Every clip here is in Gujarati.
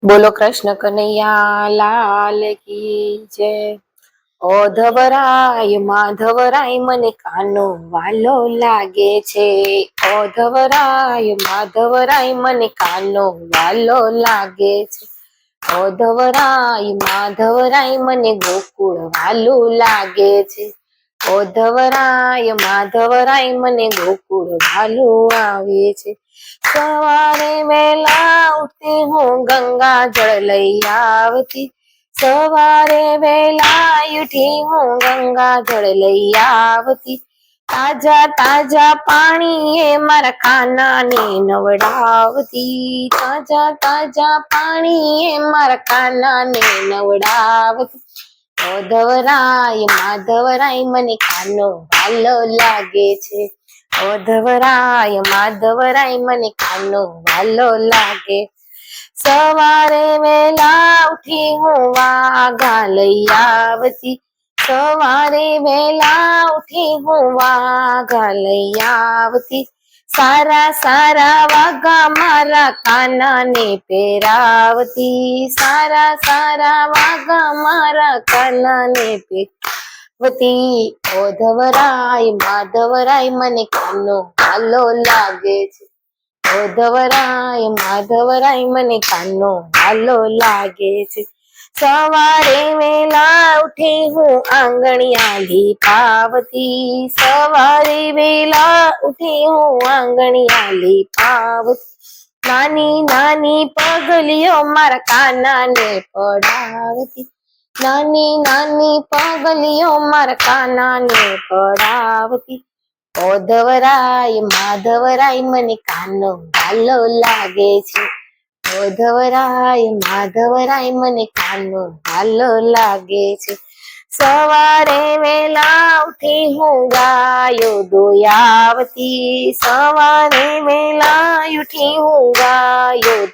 બોલો કૃષ્ણ કનૈયા લાલ કી જય। ઓધવરાય માધવરાય મને કાનો વાલો લાગે છે। ઓધવરાય માધવરાય મને કાનો વાલો લાગે છે। ઓધવરાય માધવરાય મને ગોકુળ વાલું લાગે છે। ઓધવરાય માધવરાય મને ગોકુળ વાલું આવે છે। સવારે વેલા ઉઠી હું ગંગા જળ લઈ આવતી। સવારે વેલા ઉઠી હું ગંગા જળ લઈ આવતી। તાજા તાજા પાણી એ મારા કાનાને નવડાવતી। તાજા તાજા પાણી એ મારા કાનાને નવડાવતી। ઓધવરાય માધવરાય મને કાનો વાલો લાગે છે। ઓધવરાય માધવરાય મને કાનો વાલો લાગે। સવારે વેલા ઉઠી હું વાઘા લઈ આવતી। સવારે વેલા ઉઠી હું વાઘા લઈ આવતી। સારા સારા વાઘા મારા કાનાને પહેરાવતી। સારા સારા વાઘા મારા કાનાને પહેરાવતી। ઓધવરાય માધવરાય મને કાનો વાલો લાગે છે। ઓધવરાય માધવરાય મને કાનો વાલો લાગે છે। સવારે વેલા ઉઠી હું આંગણિયા લીપાવતી। સવારે વેલા ઉઠી હું આંગણિયા લીપાવતી। નાની નાની પગલીઓ મારા કાનાને પડાવતી। નાની નાની પગલીઓ મારા કાનાને પડાવતી। ઓધવરાય માધવરાય મને કાનો વાલો લાગે છે। ઓધવરાય માધવરાય મને કાનો વાલો લાગે છે। સવારે વેલા ઉઠી હું ગાયો દોયાવતી। સવારે વેલા ઉઠી હું ગાયો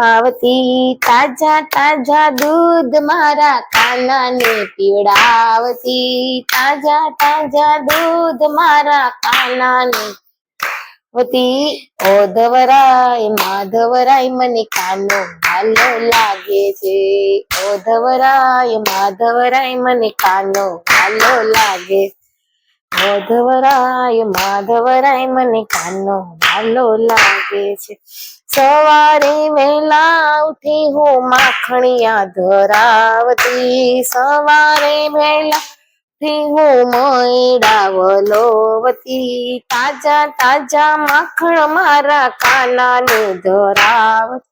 આવતી। તાજા તાજા દૂધ મારા કાનાને પીવડાવતી। તાજા તાજા દૂધ મારા કાનાને પીવડાવતી। ઓધવરાય માધવરાય મને કાનો વાલો લાગે છે। ઓધવરાય માધવરાય મને કાનો વાલો લાગે। ઓધવરાય માધવરાય મને કાનો વાલો લાગે છે। સવારે વેલા ઉઠી હું માખણિયા ધરાવતી। સવારે વેલા ઉઠી હું મૈડા વલોવતી। તાજા તાજા માખણ મારા કાનાને ધરાવતી।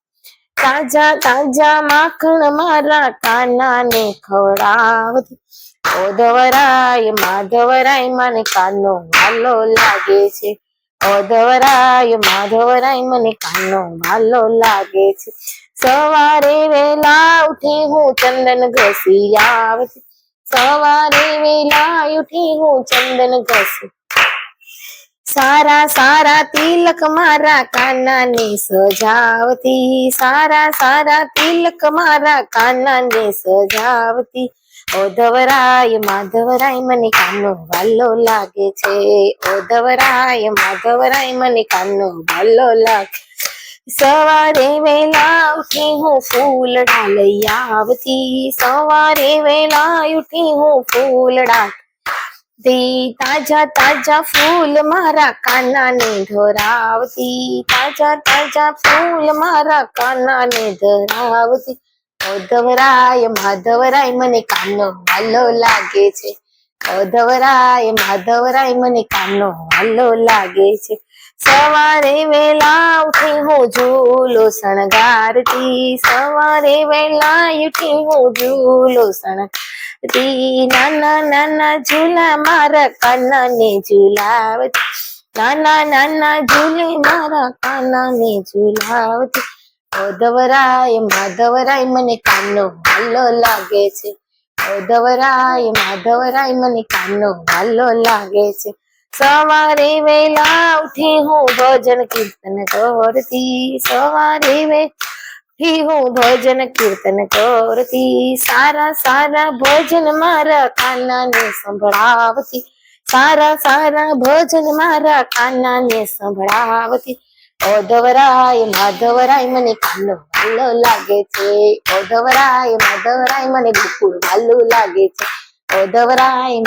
તાજા તાજા માખણ મારા કાનાને ખવડાવતી। ઓધવરાય માધવરાય મને કાનો વાલો લાગે છે। ઓધવરાય માધવરાય મને કાનો વાલો લાગે છે। સવારે વેલા ઉઠી હું ચંદન ઘસી આવતી। સવારે વેલા ઉઠી હું ચંદન ઘસી। સારા સારા તિલક મારા કાનાને સજાવતી। સારા સારા તિલક મારા કાનાને સજાવતી। ઓધવરાય માધવરાય મને કાનો વાલો લાગે છે। ઓધવરાય માધવરાય મને કાનો વાલો લાગે। સવારે વેલા ઉઠી હું ફૂલડા લઈ આવતી। સવારે વેલા ઉઠી હું ફૂલડા તાજા તાજા ફૂલ મારા કાનાને ધરાવતી। તાજા તાજા ફૂલ મારા કાનાને ધરાવતી। ઓધવરાય માધવરાય મને કાનો વાલો લાગે છે। ઓધવરાય માધવરાય મને કાનો વાલો લાગે છે। સવારે વેલા ઉઠી હું ઝૂલો શણગારતી। સવારે વેલા ઉઠી હું ઝૂલો શણગારતી। નાના નાના ઝૂલા મારા કાનાને ઝૂલાવતી। નાના નાના ઝૂલે મારા કાનાને ઝૂલાવતી। ઓધવરાય માધવરાય મને કાનો વાલો લાગે છે। ઓધવરાય માધવરાય મને કાનો વાલો લાગે છે। સવારે વેલા ઉઠી હું ભજન કીર્તન કરતી। સવારે વેલા હું ભજન કીર્તન કરતી। સારા સારા ભજન મારા કાનાને સંભળાવતી। સારા સારા ભજન મારા કાનાને સંભળાવતી। ઓધવરાય માધવરાય મને કાનો ભાલો લાગે છે માધવરાય મને ગોકુળ ભાલો લાગે છે માધવરાય